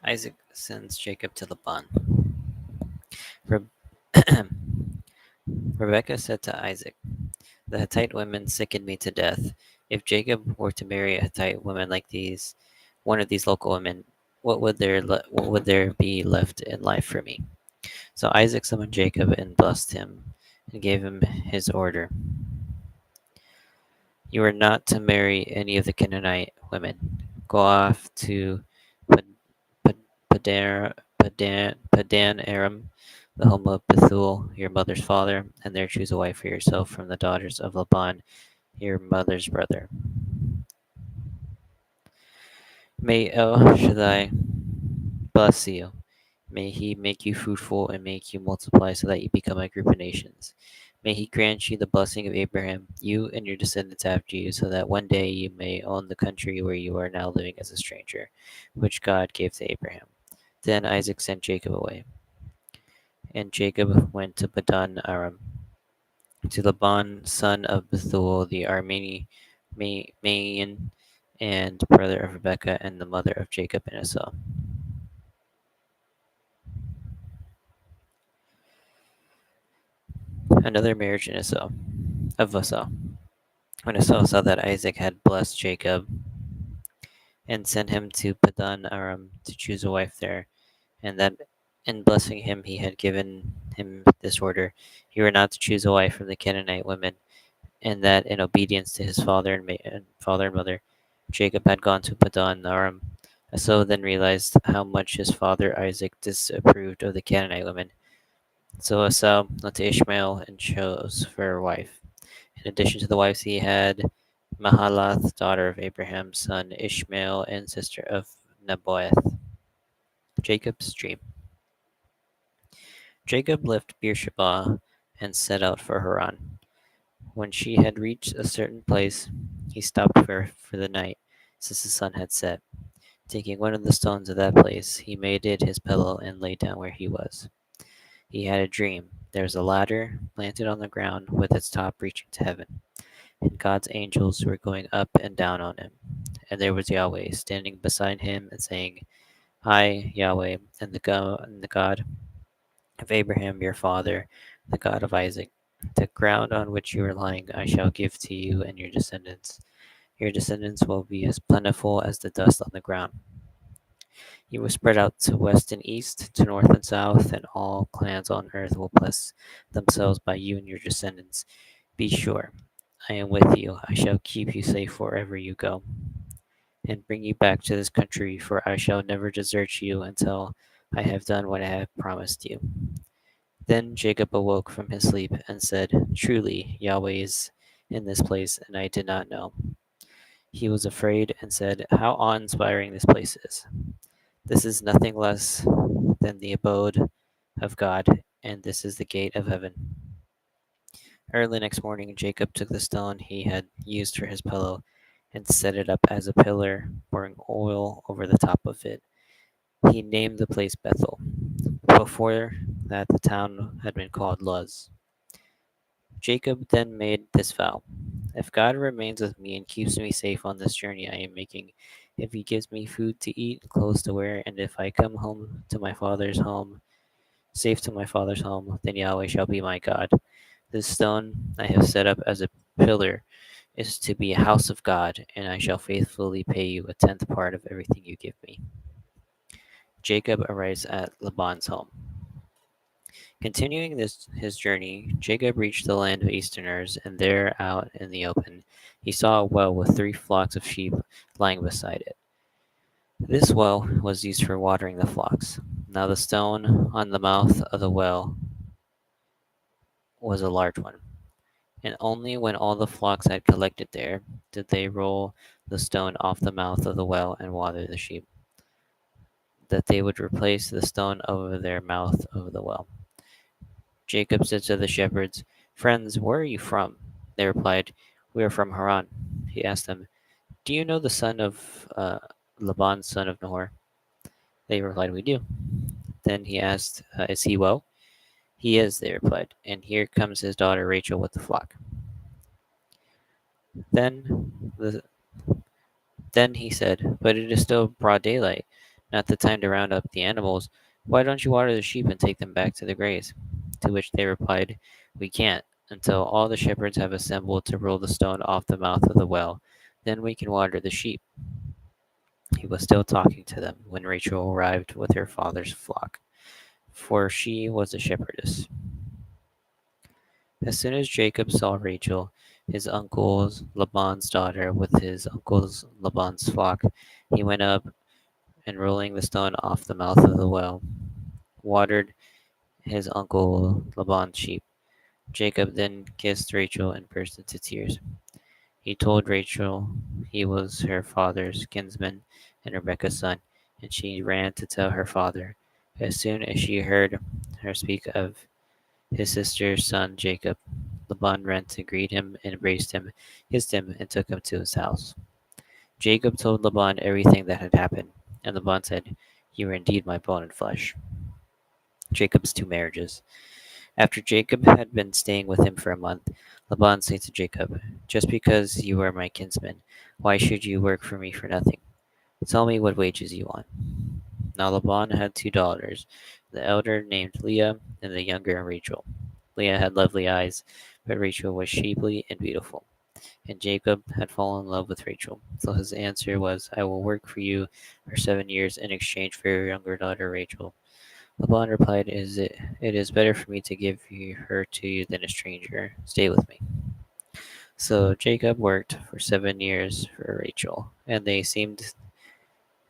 Isaac sends Jacob to Laban. Re- Rebekah said to Isaac, "The Hittite women sicken me to death. If Jacob were to marry a Hittite woman like these, one of these local women, what would there be left in life for me?" So Isaac summoned Jacob and blessed him, and gave him his order: "You are not to marry any of the Canaanite women. Go off to Padan Aram, the home of Bethuel, your mother's father, and there choose a wife for yourself from the daughters of Laban, your mother's brother. May El Shaddai bless you. May he make you fruitful and make you multiply so that you become a group of nations. May he grant you the blessing of Abraham, you and your descendants after you, so that one day you may own the country where you are now living as a stranger, which God gave to Abraham." Then Isaac sent Jacob away. And Jacob went to Padan Aram, to Laban, son of Bethuel the Aramean, and brother of Rebekah, and the mother of Jacob and Esau. Another marriage in Esau. When Esau saw that Isaac had blessed Jacob and sent him to Padan Aram to choose a wife there, and that in blessing him he had given him this order: "You are not to choose a wife from the Canaanite women," and that in obedience to his father and mother, Jacob had gone to Padan Aram. Esau then realized how much his father Isaac disapproved of the Canaanite women. So Esau went to Ishmael and chose for a wife. In addition to the wives he had Mahalath, daughter of Abraham's son Ishmael and sister of Nebaioth. Jacob's dream. Jacob left Beersheba and set out for Haran. When she had reached a certain place, he stopped for the night, since the sun had set. Taking one of the stones of that place, he made it his pillow and lay down where he was. He had a dream. There was a ladder planted on the ground with its top reaching to heaven, and God's angels were going up and down on him. And there was Yahweh standing beside him and saying, "I, Yahweh, am the God of Abraham your father, the God of Isaac. The ground on which you are lying I shall give to you and your descendants. Your descendants will be as plentiful as the dust on the ground. You will spread out to west and east, to north and south, and all clans on earth will bless themselves by you and your descendants. Be sure, I am with you. I shall keep you safe wherever you go, and bring you back to this country, for I shall never desert you until I have done what I have promised you." Then Jacob awoke from his sleep and said, "Truly, Yahweh is in this place, and I did not know." He was afraid and said, "How awe inspiring this place is! This is nothing less than the abode of God, and this is the gate of heaven." Early next morning, Jacob took the stone he had used for his pillow and set it up as a pillar, pouring oil over the top of it. He named the place Bethel. Before that, the town had been called Luz. Jacob then made this vow: "If God remains with me and keeps me safe on this journey I am making, if he gives me food to eat and clothes to wear, and if I come home to my father's home, safe to my father's home, then Yahweh shall be my God. This stone I have set up as a pillar is to be a house of God, and I shall faithfully pay you a tenth part of everything you give me." Jacob arrives at Laban's home. Continuing his journey, Jacob reached the land of Easterners, and there, out in the open, he saw a well with 3 flocks of sheep lying beside it. This well was used for watering the flocks. Now the stone on the mouth of the well was a large one, and only when all the flocks had collected there did they roll the stone off the mouth of the well and water the sheep, that they would replace the stone over their mouth of the well. Jacob said to the shepherds, "Friends, where are you from?" They replied, "We are from Haran." He asked them, "Do you know the son of Laban, son of Nahor?" They replied, "We do." Then he asked, "Is he well?" "He is," they replied, "and here comes his daughter Rachel with the flock." Then the Then he said, "But it is still broad daylight, not the time to round up the animals. Why don't you water the sheep and take them back to the graze?" To which they replied, "We can't, until all the shepherds have assembled to roll the stone off the mouth of the well. Then we can water the sheep." He was still talking to them when Rachel arrived with her father's flock, for she was a shepherdess. As soon as Jacob saw Rachel, his uncle's Laban's daughter, with his uncle's Laban's flock, he went up and rolling the stone off the mouth of the well, watered his uncle Laban's sheep. Jacob then kissed Rachel and burst into tears. He told Rachel he was her father's kinsman and Rebekah's son, and she ran to tell her father. As soon as she heard her speak of his sister's son Jacob, Laban ran to greet him, embraced him, kissed him, and took him to his house. Jacob told Laban everything that had happened, and Laban said, "You are indeed my bone and flesh." Jacob's two marriages. After Jacob had been staying with him for a month, Laban said to Jacob, "Just because you are my kinsman, why should you work for me for nothing? Tell me what wages you want." Now Laban had two daughters, the elder named Leah and the younger Rachel. Leah had lovely eyes, but Rachel was shapely and beautiful. And Jacob had fallen in love with Rachel. So his answer was, "I will work for you for 7 years in exchange for your younger daughter Rachel." Laban replied, It is better for me to give her to you than a stranger. Stay with me." So Jacob worked for 7 years for Rachel, and they seemed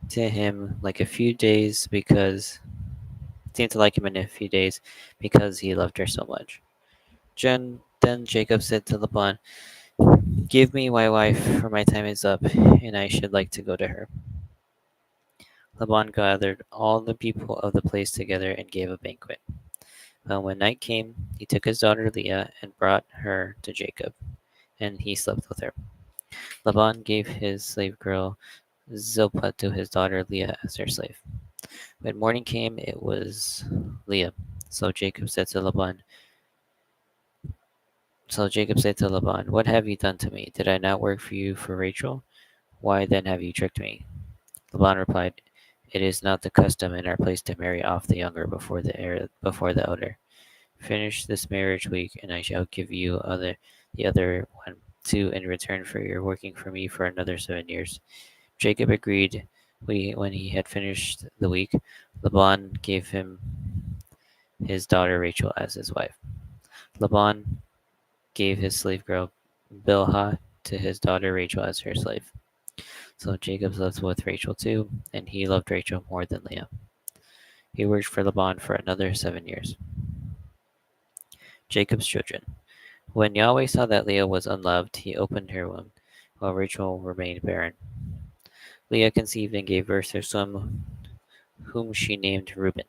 to him like a few days because seemed to like him in a few days because he loved her so much. Then Jacob said to Laban, "Give me my wife, for my time is up, and I should like to go to her." Laban gathered all the people of the place together and gave a banquet. But when night came, he took his daughter Leah and brought her to Jacob, and he slept with her. Laban gave his slave girl Zilpah to his daughter Leah as her slave. When morning came, it was Leah. So Jacob said to Laban, "What have you done to me? Did I not work for you for Rachel? Why then have you tricked me?" Laban replied, "It is not the custom in our place to marry off the younger before the elder. Finish this marriage week, and I shall give you the other one too in return for your working for me for another 7 years." Jacob agreed. When he had finished the week, Laban gave him his daughter Rachel as his wife. Laban gave his slave girl Bilhah to his daughter Rachel as her slave. So Jacob lived with Rachel too, and he loved Rachel more than Leah. He worked for Laban for another 7 years. Jacob's children. When Yahweh saw that Leah was unloved, he opened her womb, while Rachel remained barren. Leah conceived and gave birth to a son, whom she named Reuben,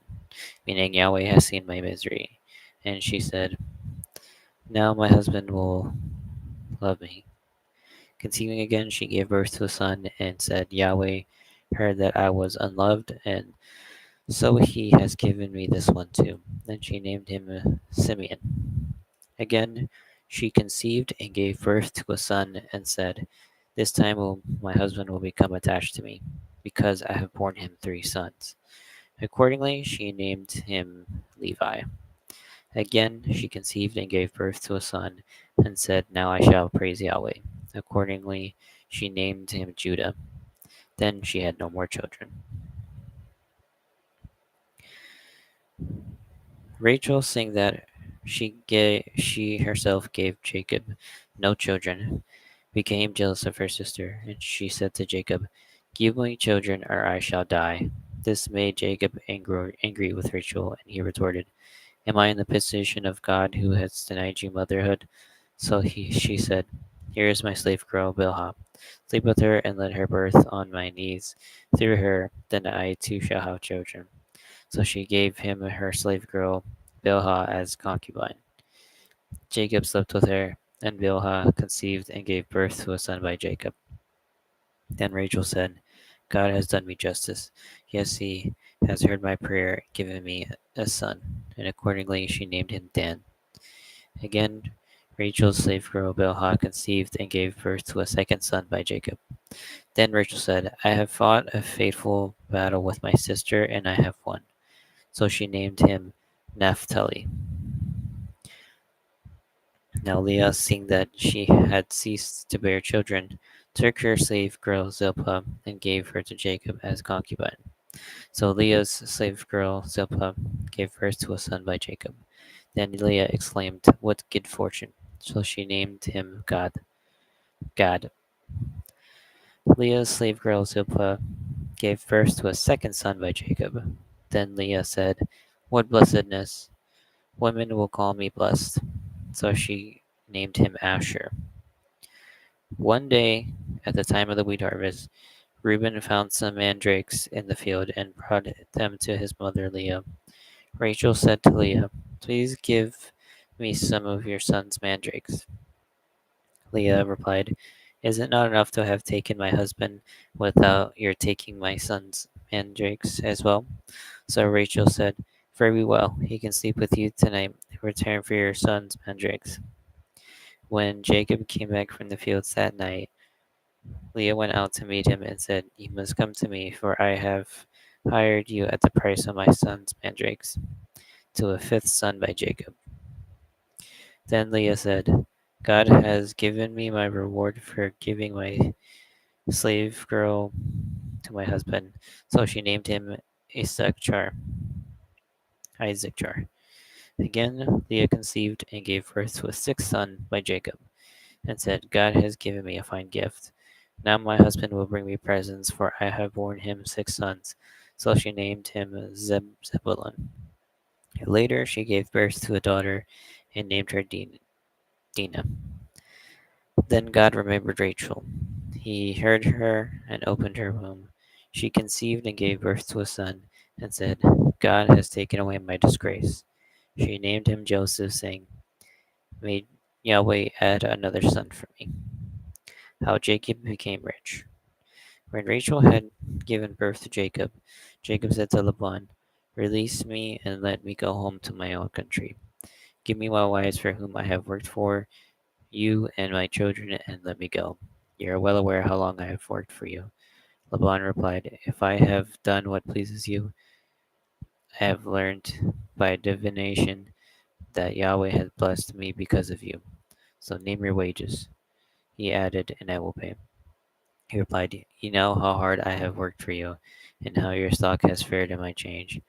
meaning "Yahweh has seen my misery." And she said, "Now my husband will love me." Conceiving again, she gave birth to a son and said, "Yahweh heard that I was unloved, and so he has given me this one too." Then she named him Simeon. Again, she conceived and gave birth to a son and said, "This time my husband will become attached to me, because I have borne him 3 sons." Accordingly, she named him Levi. Again, she conceived and gave birth to a son and said, "Now I shall praise Yahweh." Accordingly, she named him Judah. Then she had no more children. Rachel, seeing that she herself gave Jacob no children, became jealous of her sister, and she said to Jacob, "Give me children, or I shall die." This made Jacob angry with Rachel, and he retorted, "Am I in the position of God who has denied you motherhood?" She said, "Here is my slave girl Bilhah. Sleep with her and let her birth on my knees. Through her, then I too shall have children." So she gave him her slave girl Bilhah as concubine. Jacob slept with her, and Bilhah conceived and gave birth to a son by Jacob. Then Rachel said, God has done me justice. Yes, he has heard my prayer and given me a son. And accordingly she named him Dan. Again, Rachel's slave girl Bilhah conceived and gave birth to a second son by Jacob. Then Rachel said, I have fought a faithful battle with my sister, and I have won. So she named him Naphtali. Now Leah, seeing that she had ceased to bear children, took her slave girl Zilpah and gave her to Jacob as concubine. So Leah's slave girl Zilpah gave birth to a son by Jacob. Then Leah exclaimed, What good fortune! So she named him Gad. Leah's slave girl Zilpah gave birth to a second son by Jacob. Then Leah said, What blessedness! Women will call me blessed. So she named him Asher. One day, at the time of the wheat harvest, Reuben found some mandrakes in the field and brought them to his mother Leah. Rachel said to Leah, Please give me some of your son's mandrakes. Leah replied, Is it not enough to have taken my husband without your taking my son's mandrakes as well? So Rachel said, Very well, he can sleep with you tonight in return for your son's mandrakes. When Jacob came back from the fields that night, Leah went out to meet him and said, You must come to me, for I have hired you at the price of my son's mandrakes, to a fifth son by Jacob. Then Leah said, God has given me my reward for giving my slave girl to my husband. So she named him Issachar. Issachar. Again, Leah conceived and gave birth to a sixth son by Jacob, and said, God has given me a fine gift. Now my husband will bring me presents, for I have borne him six sons. So she named him Zebulun. Later she gave birth to a daughter and named her Dinah. Then God remembered Rachel. He heard her and opened her womb. She conceived and gave birth to a son, and said, God has taken away my disgrace. She named him Joseph, saying, May Yahweh add another son for me. How Jacob became rich. When Rachel had given birth to Jacob, Jacob said to Laban, Release me and let me go home to my own country. Give me my wives for whom I have worked for you and my children, and let me go. You are well aware how long I have worked for you. Laban replied, If I have done what pleases you, I have learned by divination that Yahweh has blessed me because of you. So name your wages. He added, and I will pay. He replied, You know how hard I have worked for you, and how your stock has fared in my change.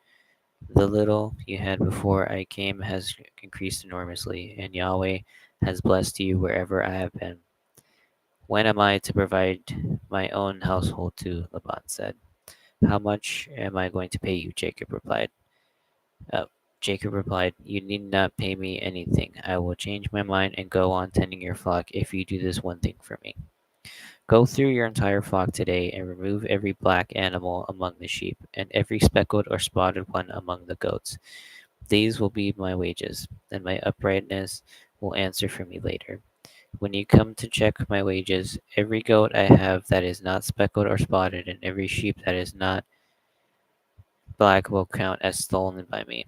The little you had before I came has increased enormously, and Yahweh has blessed you wherever I have been. When am I to provide my own household too? Laban said. How much am I going to pay you? Uh, Jacob replied, You need not pay me anything. I will change my mind and go on tending your flock if you do this one thing for me. Go through your entire flock today and remove every black animal among the sheep, and every speckled or spotted one among the goats. These will be my wages, and my uprightness will answer for me later. When you come to check my wages, every goat I have that is not speckled or spotted, and every sheep that is not black will count as stolen by me.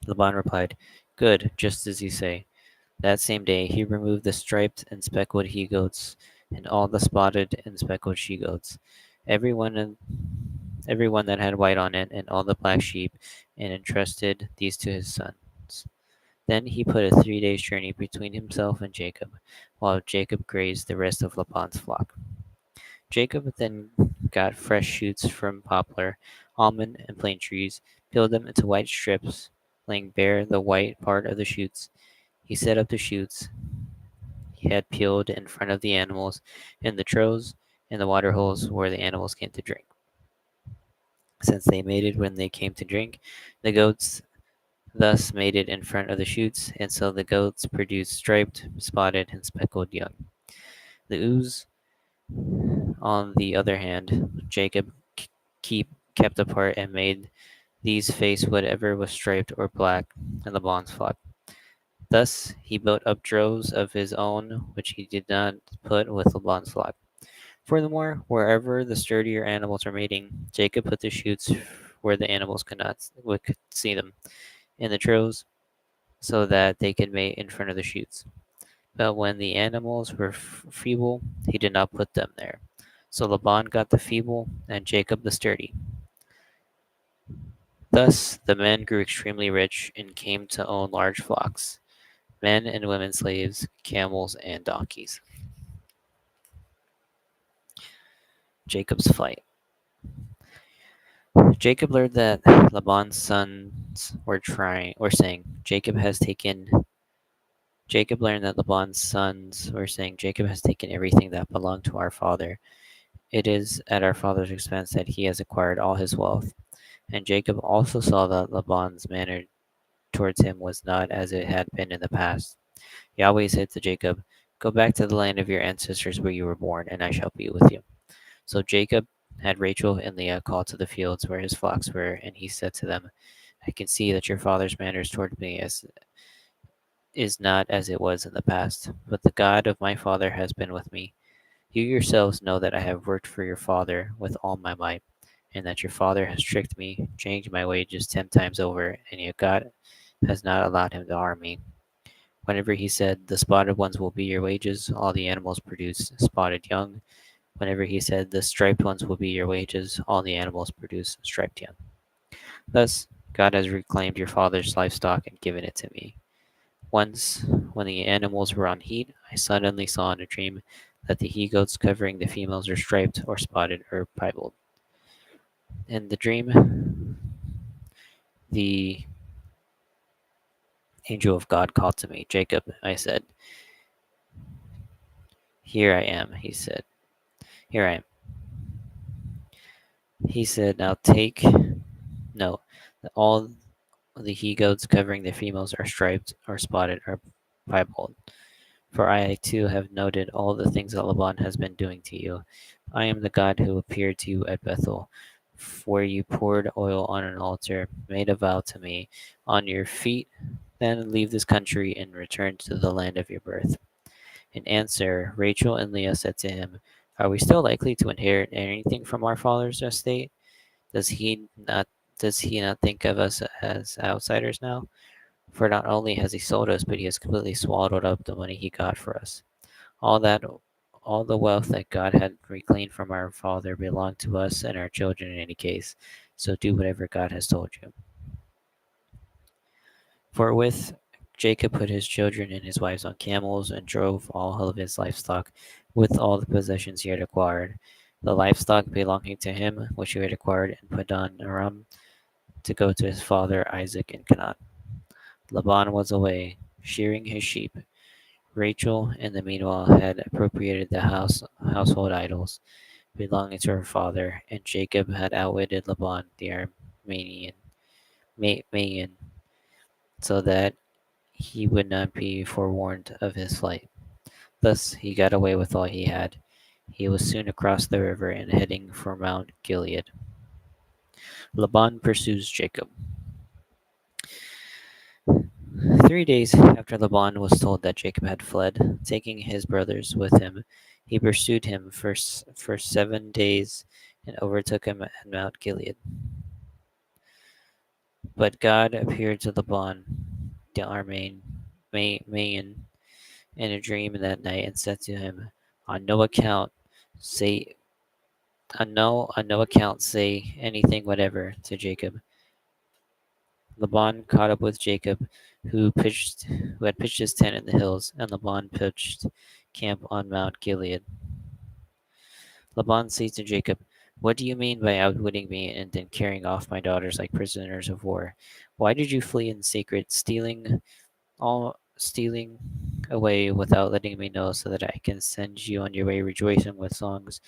Laban replied, Good, just as you say. That same day he removed the striped and speckled he goats, and all the spotted and speckled she goats, every one every one that had white on it, and all the black sheep, and entrusted these to his sons. Then he put a 3 days' journey between himself and Jacob, while Jacob grazed the rest of Laban's flock. Jacob then got fresh shoots from poplar, almond, and plane trees, peeled them into white strips, laying bare the white part of the shoots. He set up the shoots he had peeled in front of the animals in the troughs and the water holes where the animals came to drink. Since they mated when they came to drink, the goats thus mated in front of the shoots, and so the goats produced striped, spotted, and speckled young. The ewes, on the other hand, Jacob kept apart and made these face whatever was striped or black in Laban's flock. Thus he built up droves of his own, which he did not put with Laban's flock. Furthermore, wherever the sturdier animals were mating, Jacob put the chutes where the animals could see them in the droves, so that they could mate in front of the chutes. But when the animals were feeble, he did not put them there. So Laban got the feeble, and Jacob the sturdy. Thus the men grew extremely rich and came to own large flocks, men and women slaves, camels, and donkeys. Jacob's flight. Jacob learned that Laban's sons were saying, Jacob learned that Laban's sons were saying, Jacob has taken everything that belonged to our father. It is at our father's expense that he has acquired all his wealth. And Jacob also saw that Laban's manner towards him was not as it had been in the past. Yahweh said to Jacob, "Go back to the land of your ancestors where you were born, and I shall be with you." So Jacob had Rachel and Leah called to the fields where his flocks were, and he said to them, "I can see that your father's manners toward me is not as it was in the past, but the God of my father has been with me. You yourselves know that I have worked for your father with all my might, and that your father has tricked me, changed my wages 10 times over, and yet God has not allowed him to harm me. Whenever he said, 'The spotted ones will be your wages,' all the animals produced spotted young. Whenever he said, 'The striped ones will be your wages,' all the animals produced striped young. Thus, God has reclaimed your father's livestock and given it to me. Once, when the animals were on heat, I suddenly saw in a dream that the he goats covering the females are striped or spotted or piebald. In the dream, the angel of God called to me, 'Jacob,' I said. 'Here I am,' he said. 'Here I am.' He said, 'Now take note that all the he goats covering the females are striped or spotted or piebald. For I too have noted all the things that Laban has been doing to you. I am the God who appeared to you at Bethel, where you poured oil on an altar, made a vow to me. On your feet, then leave this country and return to the land of your birth.' In answer, Rachel and Leah said to him, 'Are we still likely to inherit anything from our father's estate? Does he not does he not think of us as outsiders now? For not only has he sold us, but he has completely swallowed up the money he got for us. All that all the wealth that God had reclaimed from our father belonged to us and our children in any case. So do whatever God has told you.' Forthwith Jacob put his children and his wives on camels and drove all of his livestock with all the possessions he had acquired, the livestock belonging to him which he had acquired in Padan Aram, to go to his father Isaac in Canaan. Laban was away, shearing his sheep. Rachel, in the meanwhile, had appropriated the household idols belonging to her father, and Jacob had outwitted Laban the Aramean, Mayan, so that he would not be forewarned of his flight. Thus he got away with all he had. He was soon across the river and heading for Mount Gilead. Laban pursues Jacob. 3 days after Laban was told that Jacob had fled, taking his brothers with him, he pursued him for 7 days and overtook him at Mount Gilead. But God appeared to Laban the Mayan in a dream that night and said to him, "On no account say on no account say anything whatever to Jacob." Laban caught up with Jacob, who had pitched his tent in the hills, and Laban pitched camp on Mount Gilead. Laban said to Jacob, "What do you mean by outwitting me and then carrying off my daughters like prisoners of war? Why did you flee in secret, stealing away without letting me know, so that I can send you on your way rejoicing with songs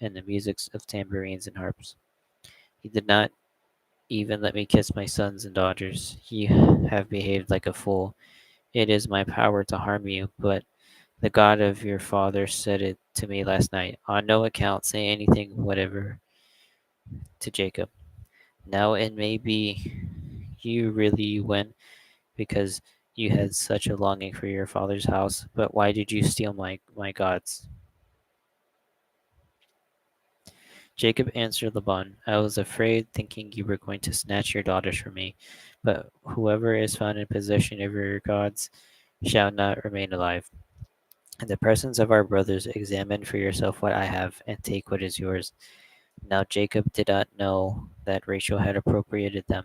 and the music of tambourines and harps? You did not even let me kiss my sons and daughters. You have behaved like a fool. It is my power to harm you, but the God of your father said it to me last night. On no account say anything whatever to Jacob. Now it may be you really went because You had such a longing for your father's house, but why did you steal my gods? Jacob answered Laban, I was afraid, thinking you were going to snatch your daughters from me. But whoever is found in possession of your gods shall not remain alive. In the presence of our brothers, examine for yourself what I have, and take what is yours. Now Jacob did not know that Rachel had appropriated them.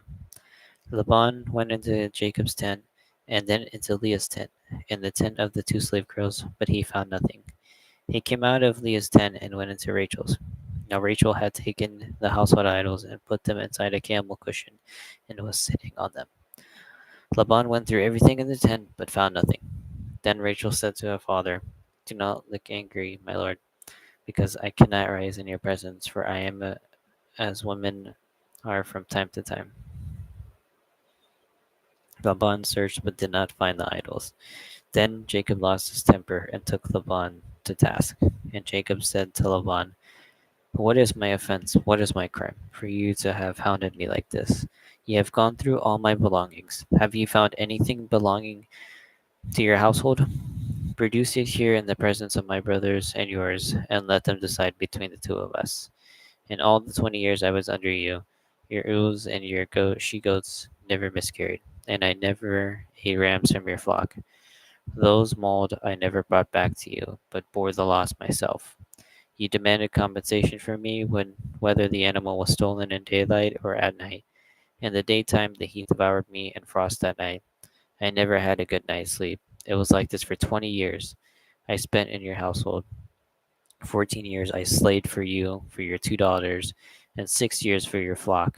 Laban went into Jacob's tent, and then into Leah's tent, and the tent of the two slave girls, but he found nothing. He came out of Leah's tent and went into Rachel's. Now Rachel had taken the household idols and put them inside a camel cushion, and was sitting on them. Laban went through everything in the tent, but found nothing. Then Rachel said to her father, Do not look angry, my lord, because I cannot rise in your presence, for I am as women are from time to time. Laban searched but did not find the idols. Then Jacob lost his temper and took Laban to task. And Jacob said to Laban, What is my offense? What is my crime? For you to have hounded me like this. You have gone through all my belongings. Have you found anything belonging to your household? Produce it here in the presence of my brothers and yours, and let them decide between the two of us. In all the 20 years I was under you, your ewes and your she goats never miscarried, and I never ate rams from your flock. Those mauled I never brought back to you, but bore the loss myself. You demanded compensation from me when whether the animal was stolen in daylight or at night. In the daytime the heat devoured me, and frost at night. I never had a good night's sleep. It was like this for 20 years I spent in your household. 14 years I slaved for you, for your 2 daughters, and 6 years for your flock,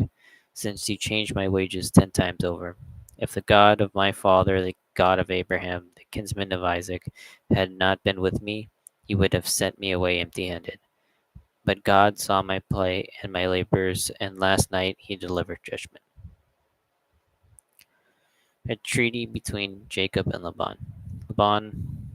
since you changed my wages 10 times over. If the God of my father, the God of Abraham, the kinsman of Isaac, had not been with me, he would have sent me away empty handed. But God saw my plight and my labors, and last night he delivered judgment. A treaty between Jacob and Laban. Laban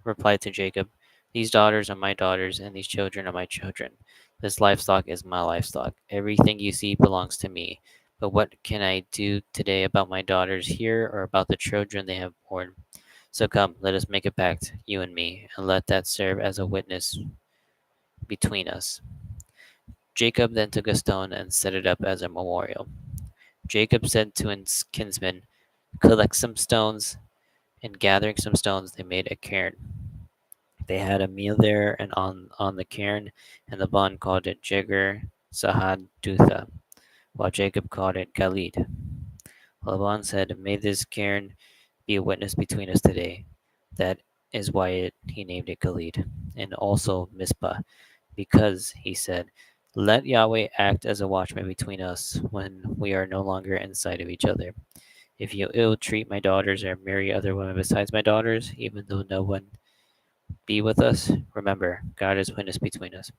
replied to Jacob, These daughters are my daughters, and these children are my children. This livestock is my livestock. Everything you see belongs to me. But what can I do today about my daughters here, or about the children they have borne? So come, let us make a pact, you and me, and let that serve as a witness between us. Jacob then took a stone and set it up as a memorial. Jacob said to his kinsmen, Collect some stones, and gathering some stones, they made a cairn. They had a meal there and on the cairn, and Laban called it Jegar Sahadutha, while Jacob called it Galid. Laban said, May this cairn be a witness between us today. That is why he named it Galid, and also Mizpah, because, he said, Let Yahweh act as a watchman between us when we are no longer in sight of each other. If you ill treat my daughters or marry other women besides my daughters, even though no one be with us, remember, God is witness between us.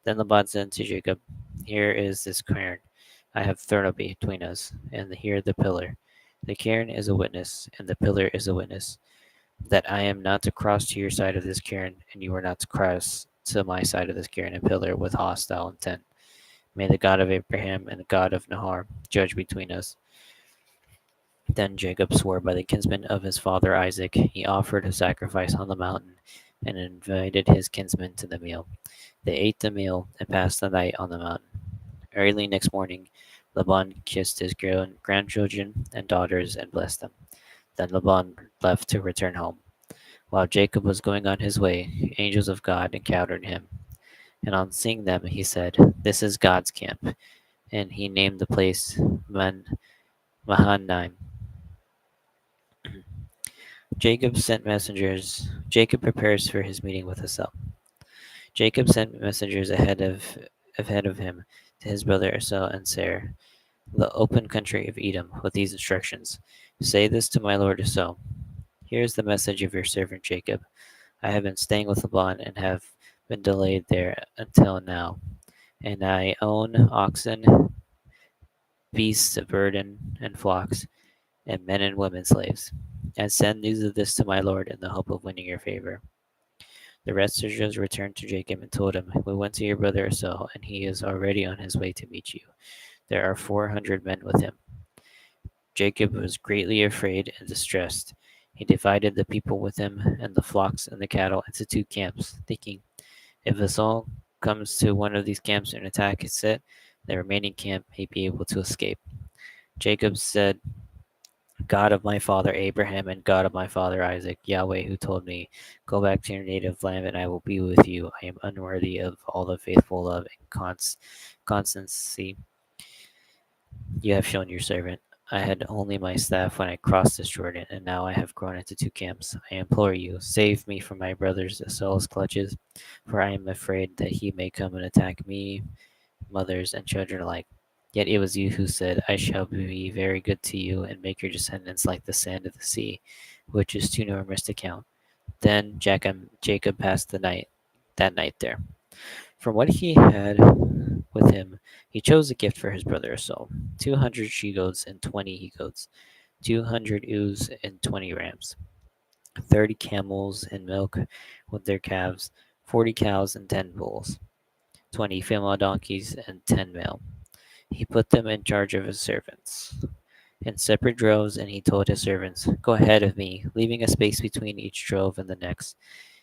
Then Laban said to Jacob, Here is this cairn I have thrown up between us, and here the pillar. The cairn is a witness, and the pillar is a witness, that I am not to cross to your side of this cairn, and you are not to cross to my side of this cairn and pillar with hostile intent. May the God of Abraham and the God of Nahor judge between us. Then Jacob swore by the kinsman of his father Isaac. He offered a sacrifice on the mountain and invited his kinsmen to the meal. They ate the meal and passed the night on the mountain. Early next morning, Laban kissed his grandchildren and daughters and blessed them. Then Laban left to return home. While Jacob was going on his way, angels of God encountered him. And on seeing them, he said, This is God's camp. And he named the place Mahanaim. Jacob prepares for his meeting with Esau. Jacob sent messengers ahead of him to his brother Esau and Seir, the open country of Edom, with these instructions: Say this to my lord Esau: Here is the message of your servant Jacob. I have been staying with Laban and have been delayed there until now, and I own oxen, beasts of burden, and flocks, and men and women slaves. And send news of this to my lord in the hope of winning your favor. The messengers returned to Jacob and told him, We went to your brother Esau, and he is already on his way to meet you. There are 400 men with him. Jacob was greatly afraid and distressed. He divided the people with him and the flocks and the cattle into two camps, thinking, if Esau comes to one of these camps and attack is set, the remaining camp may be able to escape. Jacob said, God of my father Abraham and God of my father Isaac, Yahweh, who told me, go back to your native land and I will be with you. I am unworthy of all the faithful love and constancy you have shown your servant. I had only my staff when I crossed this Jordan, and now I have grown into two camps. I implore you, save me from my brother's Esau's clutches, for I am afraid that he may come and attack me, mothers and children alike. Yet it was you who said, I shall be very good to you and make your descendants like the sand of the sea, which is too numerous to count. Then Jacob passed that night there. From what he had with him, he chose a gift for his brother Esau: 200 she goats and 20 he goats, 200 ewes and 20 rams, 30 camels and milk with their calves, 40 cows and 10 bulls, 20 female donkeys and 10 male. He put them in charge of his servants in separate droves, and he told his servants, go ahead of me, leaving a space between each drove and the next.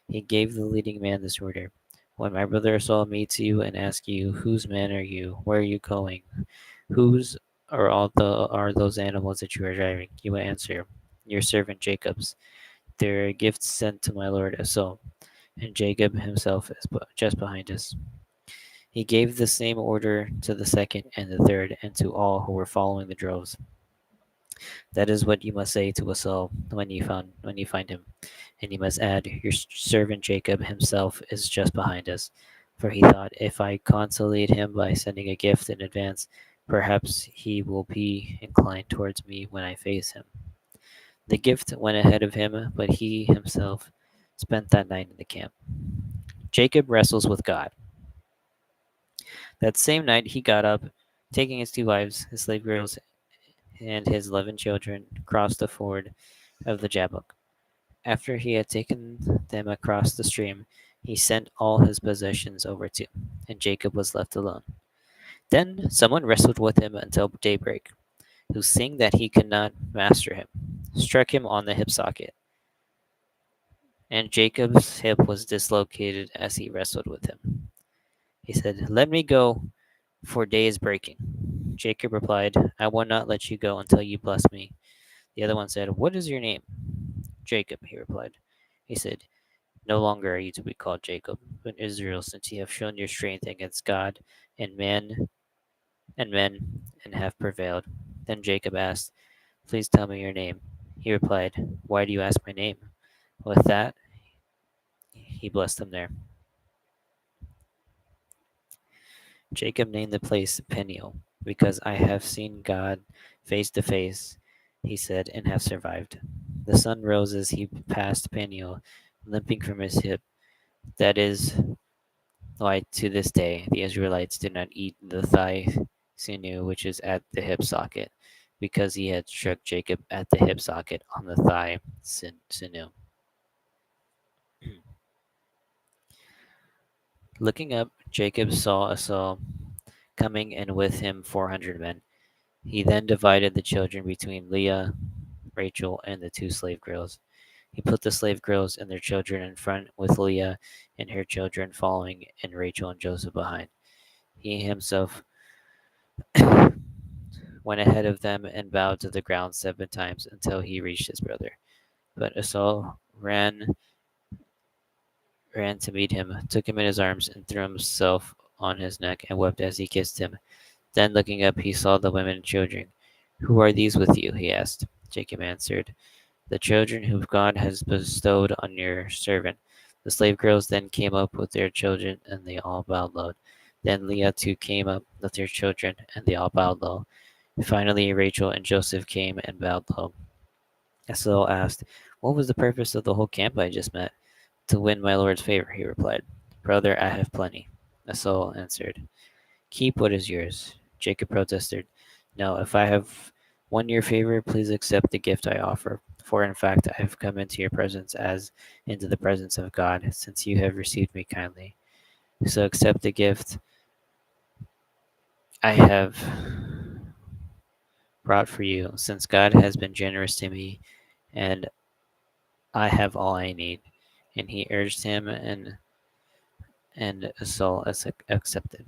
He gave the leading man this order: when my brother Esau meets you and asks you, whose man are you? Where are you going? Whose are those animals that you are driving? You will answer, your servant Jacob's. They are gifts sent to my lord Esau, and Jacob himself is just behind us. He gave the same order to the second and the third, and to all who were following the droves. That is what you must say to Esau when you find him. And you must add, your servant Jacob himself is just behind us. For he thought, if I consolate him by sending a gift in advance, perhaps he will be inclined towards me when I face him. The gift went ahead of him, but he himself spent that night in the camp. Jacob wrestles with God. That same night he got up, taking his two wives, his slave girls, and his 11 children, crossed the ford of the Jabbok. After he had taken them across the stream, he sent all his possessions over to him, and Jacob was left alone. Then someone wrestled with him until daybreak, who, seeing that he could not master him, struck him on the hip socket, and Jacob's hip was dislocated as he wrestled with him. He said, let me go, for day is breaking. Jacob replied, I will not let you go until you bless me. The other one said, what is your name? Jacob, he replied. He said, no longer are you to be called Jacob, but Israel, since you have shown your strength against God and men and have prevailed. Then Jacob asked, please tell me your name. He replied, why do you ask my name? With that, he blessed him there. Jacob named the place Peniel, because I have seen God face to face, he said, and have survived. The sun rose as he passed Peniel, limping from his hip. That is why to this day the Israelites do not eat the thigh sinew which is at the hip socket, because he had struck Jacob at the hip socket on the thigh sinew. Looking up, Jacob saw Esau coming, and with him 400 men. He then divided the children between Leah, Rachel, and the two slave girls. He put the slave girls and their children in front, with Leah and her children following, and Rachel and Joseph behind. He himself went ahead of them and bowed to the ground 7 times until he reached his brother. But Esau ran to meet him, took him in his arms, and threw himself on his neck and wept as he kissed him. Then looking up, he saw the women and children. Who are these with you? He asked. Jacob answered, the children whom God has bestowed on your servant. The slave girls then came up with their children, and they all bowed low. Then Leah too came up with their children, and they all bowed low. Finally, Rachel and Joseph came and bowed low. Esau asked, what was the purpose of the whole camp I just met? To win my lord's favor, he replied. Brother, I have plenty. Esau answered, keep what is yours. Jacob protested, no, if I have won your favor, please accept the gift I offer. For in fact, I have come into your presence as into the presence of God, since you have received me kindly. So accept the gift I have brought for you, since God has been generous to me, and I have all I need." And he urged him, and Saul accepted.